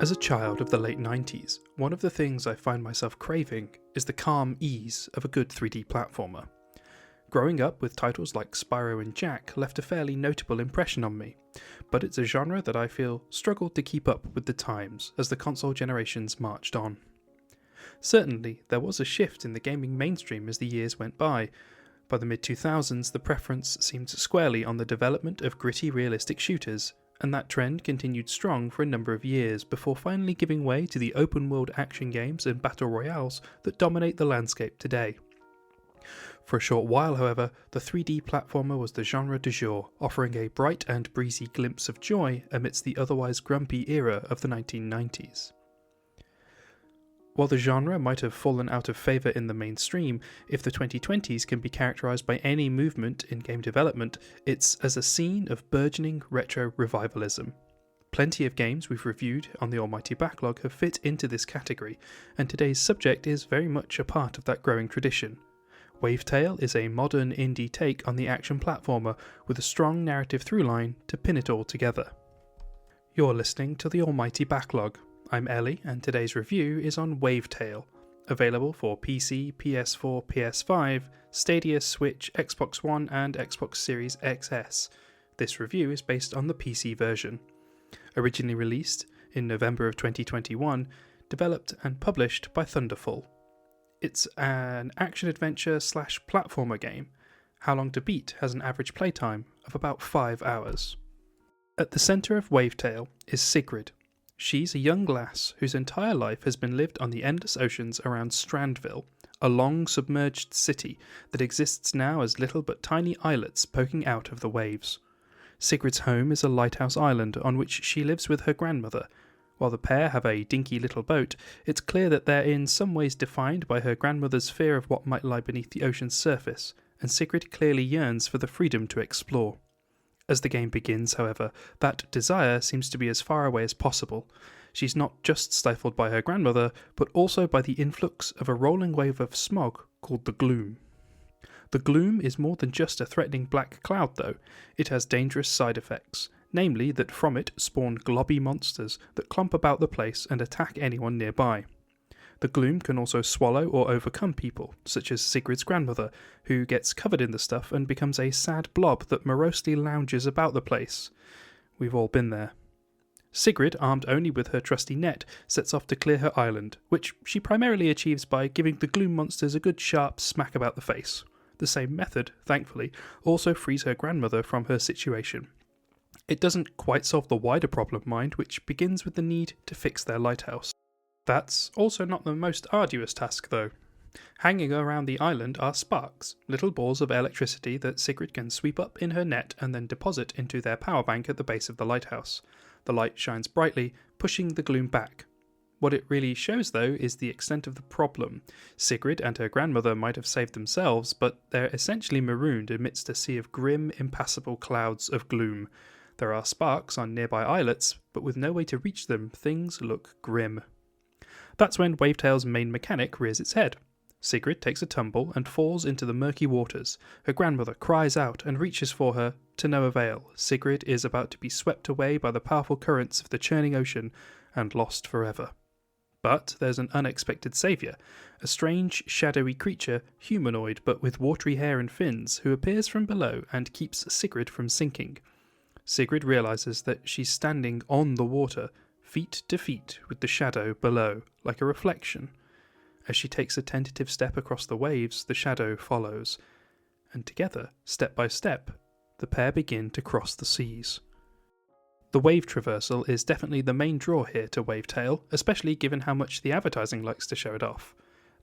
As a child of the late 90s, one of the things I find myself craving is the calm ease of a good 3D platformer. Growing up with titles like Spyro and Jak left a fairly notable impression on me, but it's a genre that I feel struggled to keep up with the times as the console generations marched on. Certainly, there was a shift in the gaming mainstream as the years went by. By the mid-2000s, the preference seemed squarely on the development of gritty realistic shooters, and that trend continued strong for a number of years before finally giving way to the open-world action games and battle royales that dominate the landscape today. For a short while, however, the 3D platformer was the genre du jour, offering a bright and breezy glimpse of joy amidst the otherwise grumpy era of the 1990s. While the genre might have fallen out of favour in the mainstream, if the 2020s can be characterised by any movement in game development, it's as a scene of burgeoning retro revivalism. Plenty of games we've reviewed on the almighty Backlog have fit into this category, and today's subject is very much a part of that growing tradition. Wavetale is a modern indie take on the action platformer with a strong narrative through-line to pin it all together. You're listening to the almighty Backlog. I'm Ellie, and today's review is on Wavetale, available for PC, PS4, PS5, Stadia, Switch, Xbox One and Xbox Series XS. This review is based on the PC version. Originally released in November of 2021, developed and published by Thunderful. It's an action-adventure / platformer game. How Long to Beat has an average playtime of about 5 hours. At the centre of Wavetale is Sigrid. She's a young lass whose entire life has been lived on the endless oceans around Strandville, a long submerged city that exists now as little but tiny islets poking out of the waves. Sigrid's home is a lighthouse island on which she lives with her grandmother. While the pair have a dinky little boat, it's clear that they're in some ways defined by her grandmother's fear of what might lie beneath the ocean's surface, and Sigrid clearly yearns for the freedom to explore. As the game begins, however, that desire seems to be as far away as possible. She's not just stifled by her grandmother, but also by the influx of a rolling wave of smog called the Gloom. The Gloom is more than just a threatening black cloud, though. It has dangerous side effects, namely that from it spawn globby monsters that clump about the place and attack anyone nearby. The Gloom can also swallow or overcome people, such as Sigrid's grandmother, who gets covered in the stuff and becomes a sad blob that morosely lounges about the place. We've all been there. Sigrid, armed only with her trusty net, sets off to clear her island, which she primarily achieves by giving the Gloom monsters a good sharp smack about the face. The same method, thankfully, also frees her grandmother from her situation. It doesn't quite solve the wider problem, mind, which begins with the need to fix their lighthouse. That's also not the most arduous task, though. Hanging around the island are sparks, little balls of electricity that Sigrid can sweep up in her net and then deposit into their power bank at the base of the lighthouse. The light shines brightly, pushing the Gloom back. What it really shows, though, is the extent of the problem. Sigrid and her grandmother might have saved themselves, but they're essentially marooned amidst a sea of grim, impassable clouds of gloom. There are sparks on nearby islets, but with no way to reach them, things look grim. That's when Wavetale's main mechanic rears its head. Sigrid takes a tumble and falls into the murky waters. Her grandmother cries out and reaches for her, to no avail. Sigrid is about to be swept away by the powerful currents of the churning ocean and lost forever. But there's an unexpected saviour, a strange, shadowy creature, humanoid but with watery hair and fins, who appears from below and keeps Sigrid from sinking. Sigrid realises that she's standing on the water, feet to feet with the shadow below, like a reflection. As she takes a tentative step across the waves, the shadow follows, and together, step by step, the pair begin to cross the seas. The wave traversal is definitely the main draw here to Wavetale, especially given how much the advertising likes to show it off.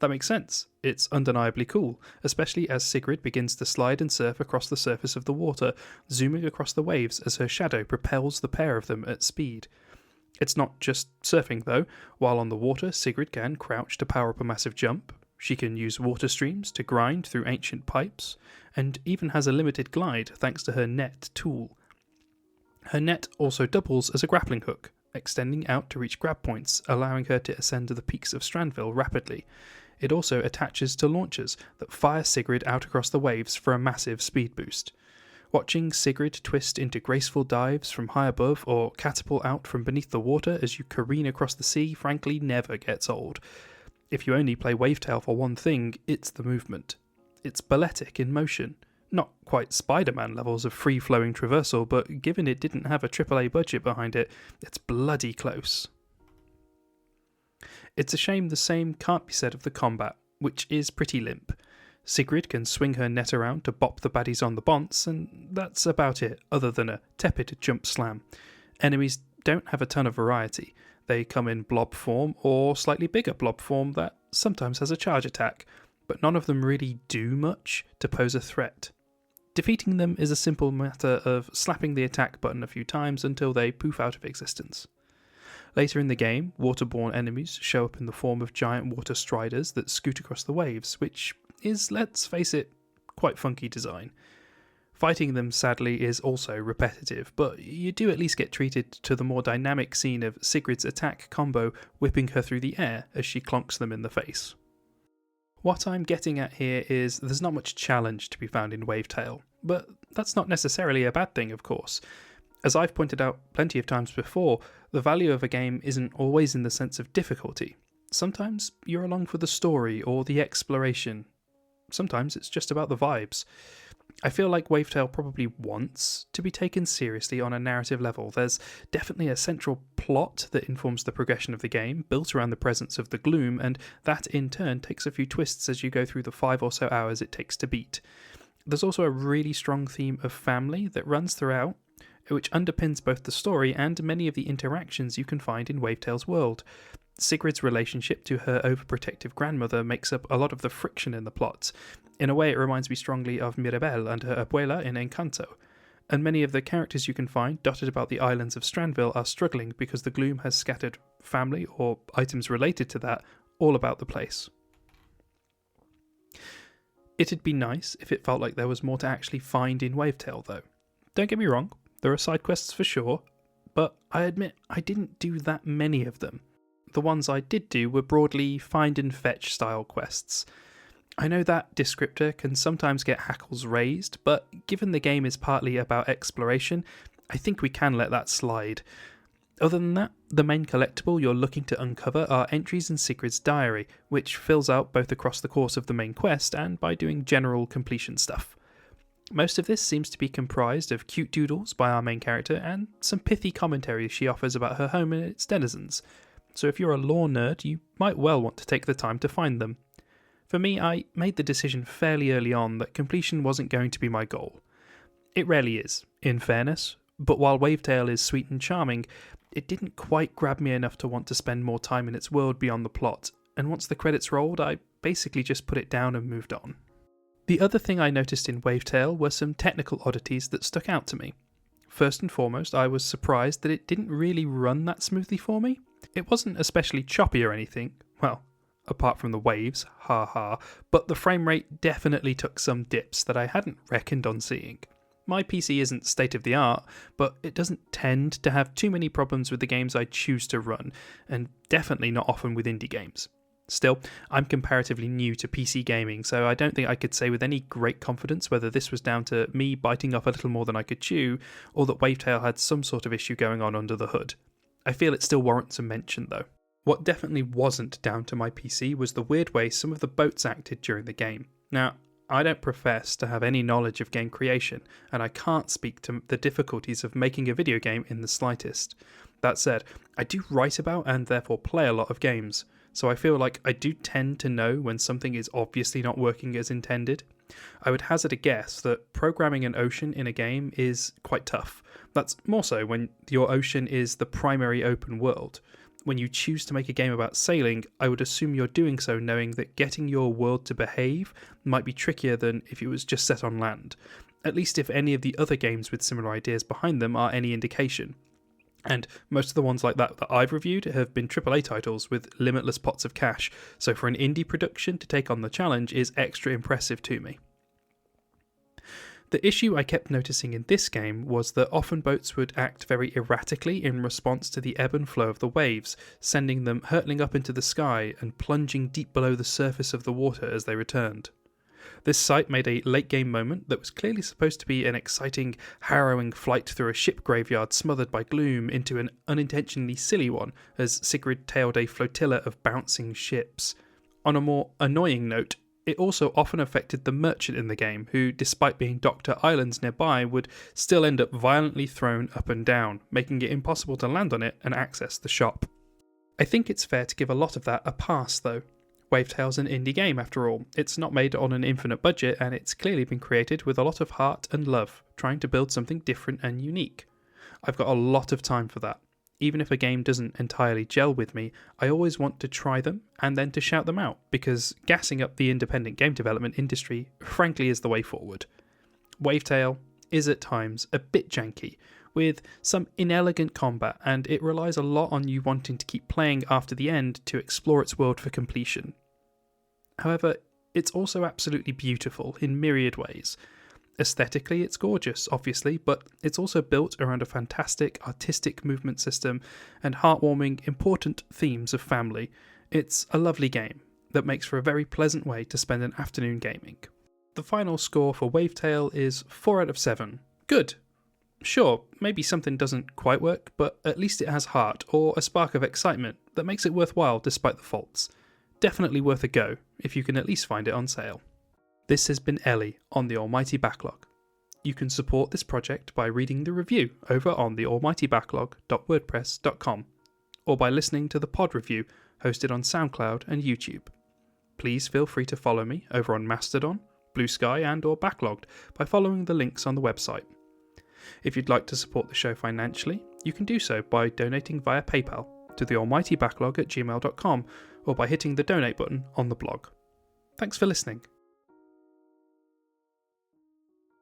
That makes sense. It's undeniably cool, especially as Sigrid begins to slide and surf across the surface of the water, zooming across the waves as her shadow propels the pair of them at speed. It's not just surfing, though. While on the water, Sigrid can crouch to power up a massive jump. She can use water streams to grind through ancient pipes, and even has a limited glide thanks to her net tool. Her net also doubles as a grappling hook, extending out to reach grab points, allowing her to ascend to the peaks of Strandville rapidly. It also attaches to launchers that fire Sigrid out across the waves for a massive speed boost. Watching Sigrid twist into graceful dives from high above or catapult out from beneath the water as you careen across the sea frankly never gets old. If you only play Wavetale for one thing, it's the movement. It's balletic in motion. Not quite Spider-Man levels of free-flowing traversal, but given it didn't have a AAA budget behind it, it's bloody close. It's a shame the same can't be said of the combat, which is pretty limp. Sigrid can swing her net around to bop the baddies on the bonce, and that's about it, other than a tepid jump slam. Enemies don't have a ton of variety. They come in blob form or slightly bigger blob form that sometimes has a charge attack, but none of them really do much to pose a threat. Defeating them is a simple matter of slapping the attack button a few times until they poof out of existence. Later in the game, waterborne enemies show up in the form of giant water striders that scoot across the waves, which is, let's face it, quite funky design. Fighting them, sadly, is also repetitive, but you do at least get treated to the more dynamic scene of Sigrid's attack combo whipping her through the air as she clonks them in the face. What I'm getting at here is there's not much challenge to be found in Wavetale, but that's not necessarily a bad thing, of course. As I've pointed out plenty of times before, the value of a game isn't always in the sense of difficulty. Sometimes you're along for the story or the exploration. Sometimes it's just about the vibes. I feel like Wavetale probably wants to be taken seriously on a narrative level. There's definitely a central plot that informs the progression of the game, built around the presence of the Gloom, and that in turn takes a few twists as you go through the 5 or so hours it takes to beat. There's also a really strong theme of family that runs throughout, which underpins both the story and many of the interactions you can find in Wavetale's world. Sigrid's relationship to her overprotective grandmother makes up a lot of the friction in the plot. In a way, it reminds me strongly of Mirabelle and her abuela in Encanto, and many of the characters you can find dotted about the islands of Stranville are struggling because the Gloom has scattered family or items related to that all about the place. It'd be nice if it felt like there was more to actually find in Wavetale, though. Don't get me wrong, there are side quests for sure, but I admit I didn't do that many of them. The ones I did do were broadly find and fetch style quests. I know that descriptor can sometimes get hackles raised, but given the game is partly about exploration, I think we can let that slide. Other than that, the main collectible you're looking to uncover are entries in Sigrid's diary, which fills out both across the course of the main quest and by doing general completion stuff. Most of this seems to be comprised of cute doodles by our main character and some pithy commentary she offers about her home and its denizens, so if you're a lore nerd, you might well want to take the time to find them. For me, I made the decision fairly early on that completion wasn't going to be my goal. It rarely is, in fairness, but while Wavetale is sweet and charming, it didn't quite grab me enough to want to spend more time in its world beyond the plot, and once the credits rolled, I basically just put it down and moved on. The other thing I noticed in Wavetale were some technical oddities that stuck out to me. First and foremost, I was surprised that it didn't really run that smoothly for me. It wasn't especially choppy or anything, well, apart from the waves, but the frame rate definitely took some dips that I hadn't reckoned on seeing. My PC isn't state of the art, but it doesn't tend to have too many problems with the games I choose to run, and definitely not often with indie games. Still, I'm comparatively new to PC gaming, so I don't think I could say with any great confidence whether this was down to me biting off a little more than I could chew, or that Wavetale had some sort of issue going on under the hood. I feel it still warrants a mention though. What definitely wasn't down to my PC was the weird way some of the boats acted during the game. Now, I don't profess to have any knowledge of game creation, and I can't speak to the difficulties of making a video game in the slightest. That said, I do write about and therefore play a lot of games, so I feel like I do tend to know when something is obviously not working as intended. I would hazard a guess that programming an ocean in a game is quite tough. That's more so when your ocean is the primary open world. When you choose to make a game about sailing, I would assume you're doing so knowing that getting your world to behave might be trickier than if it was just set on land, at least if any of the other games with similar ideas behind them are any indication. And most of the ones like that I've reviewed have been AAA titles with limitless pots of cash, so for an indie production to take on the challenge is extra impressive to me. The issue I kept noticing in this game was that often boats would act very erratically in response to the ebb and flow of the waves, sending them hurtling up into the sky and plunging deep below the surface of the water as they returned. This site made a late game moment that was clearly supposed to be an exciting, harrowing flight through a ship graveyard smothered by gloom into an unintentionally silly one as Sigrid tailed a flotilla of bouncing ships. On a more annoying note, it also often affected the merchant in the game, who, despite being docked at islands nearby, would still end up violently thrown up and down, making it impossible to land on it and access the shop. I think it's fair to give a lot of that a pass though. Wavetale's an indie game after all. It's not made on an infinite budget, and it's clearly been created with a lot of heart and love, trying to build something different and unique. I've got a lot of time for that. Even if a game doesn't entirely gel with me, I always want to try them and then to shout them out, because gassing up the independent game development industry frankly is the way forward. Wavetale is at times a bit janky, with some inelegant combat, and it relies a lot on you wanting to keep playing after the end to explore its world for completion. However, it's also absolutely beautiful in myriad ways. Aesthetically, it's gorgeous, obviously, but it's also built around a fantastic artistic movement system and heartwarming, important themes of family. It's a lovely game that makes for a very pleasant way to spend an afternoon gaming. The final score for Wavetale is 4 out of 7. Good. Sure, maybe something doesn't quite work, but at least it has heart, or a spark of excitement, that makes it worthwhile despite the faults. Definitely worth a go, if you can at least find it on sale. This has been Ellie on the Almighty Backlog. You can support this project by reading the review over on thealmightybacklog.wordpress.com, or by listening to the pod review hosted on SoundCloud and YouTube. Please feel free to follow me over on Mastodon, Blue Sky and or Backlogged by following the links on the website. If you'd like to support the show financially, you can do so by donating via PayPal to thealmightybacklog@gmail.com or by hitting the donate button on the blog. Thanks for listening.